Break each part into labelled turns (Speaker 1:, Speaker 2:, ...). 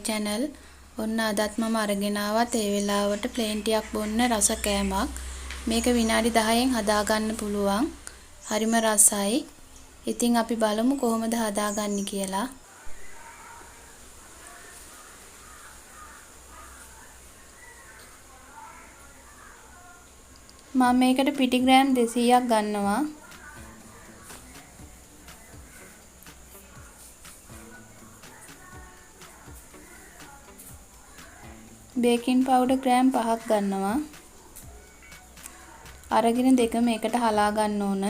Speaker 1: channel. ඔන්න අදත් මම අරගෙන ආවා තේ වෙලාවට ප්ලේන් ටියක් බොන්න රස කෑමක්. මේක විනාඩි 10න් හදා ගන්න පුළුවන්. හරිම රසයි. ඉතින් අපි බලමු කොහොමද හදාගන්නේ කියලා. මම මේකට පිටි ග්‍රෑම් 200ක් ගන්නවා. බේකින් පවුඩර් ග්‍රෑම් 5ක් ගන්නවා. අරගෙන දෙකම එකට හලා ගන්න ඕන.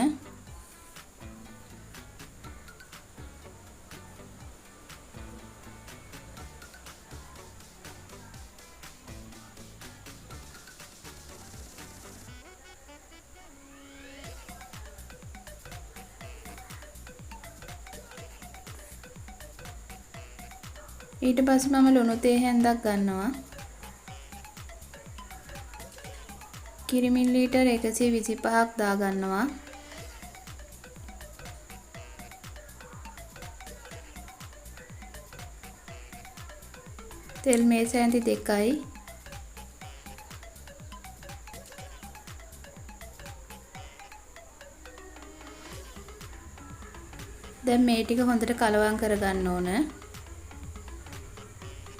Speaker 1: ඊට පස්සේ මම ලුණු තේ හැන්දක් ගන්නවා. කිරි මිලිලීටර් 125ක් දා ගන්නවා. තෙල් මේස ඇඳි 2යි. දැන් මේ ටික හොඳට කලවම් කරගන්න ඕන.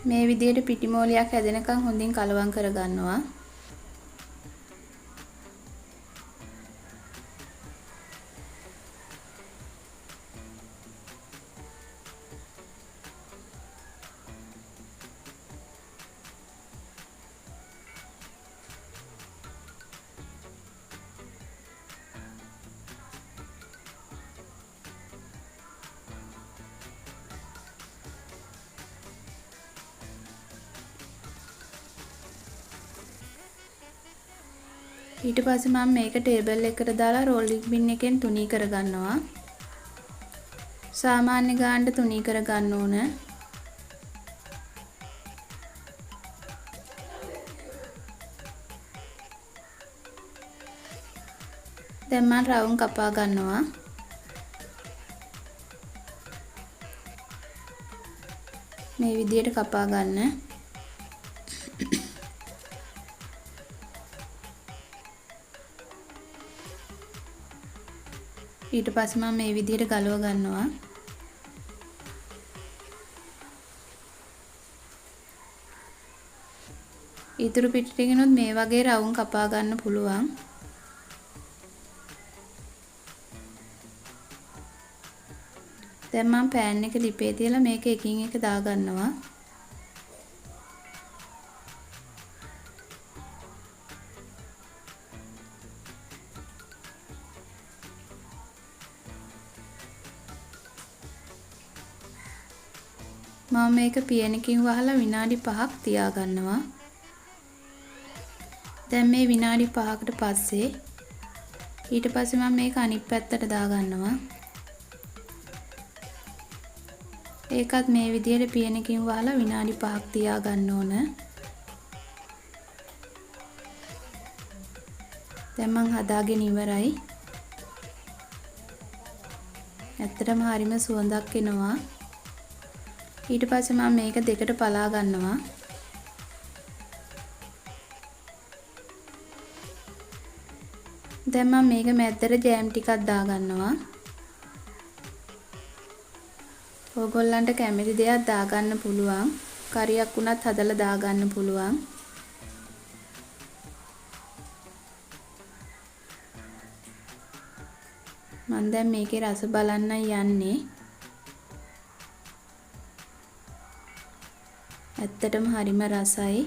Speaker 1: මේ විදිහට පිටි මෝලියක් හැදෙනකන් හොඳින් කලවම් කරගන්නවා. ඊට පස්සේ මම මේක ටේබල් එකකට දාලා රෝලින් බින් එකෙන් තුනී කරගන්නවා. සාමාන්‍ය ගානට තුනී කරගන්න ඕන. දැන් මම රවුම් කපා ගන්නවා. මේ විදිහට කපා ගන්න. ඊට පස්සේ මම මේ විදිහට ගලව ගන්නවා. ඊතුරු පිටි ටිකනොත් මේ වගේ රවුම් කපා ගන්න පුළුවන්. දැන් මම පෑන් එක ලිපේ තියලා මේක එකින් එක දා ගන්නවා. මම මේක පියනකින් වහලා විනාඩි 5ක් තියා ගන්නවා. දැන් මේ විනාඩි 5කට පස්සේ ඊට පස්සේ මම මේක අනිත් පැත්තට දා ගන්නවා. ඒකත් මේ විදිහට පියනකින් වහලා විනාඩි 5ක් තියා ගන්න ඕන. දැන් මම හදාගෙන ඉවරයි. ඇත්තටම හරිම සුවඳක් එනවා. ඊට පස්සේ මම මේක දෙකට පලා ගන්නවා. දැන් මම මේක මැද්දට ජෑම් ටිකක් දා ගන්නවා. ඕගොල්ලන්ට කැමති දෙයක් දා ගන්න පුළුවන්. කරියක් උනත් හදලා දා ගන්න පුළුවන්. මම දැන් මේකේ රස බලන්නයි යන්නේ. ඇත්තටම හරිම රසයි.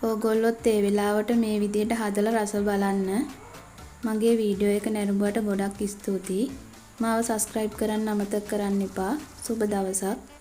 Speaker 1: ඕගොල්ලොත් ඒ වෙලාවට මේ විදිහට හදලා රස බලන්න. මගේ වීඩියෝ එක නැරඹුවට ගොඩක් ස්තුතියි. මාව සබ්ස්ක්‍රයිබ් කරන්න අමතක කරන්න එපා. සුබ දවසක්.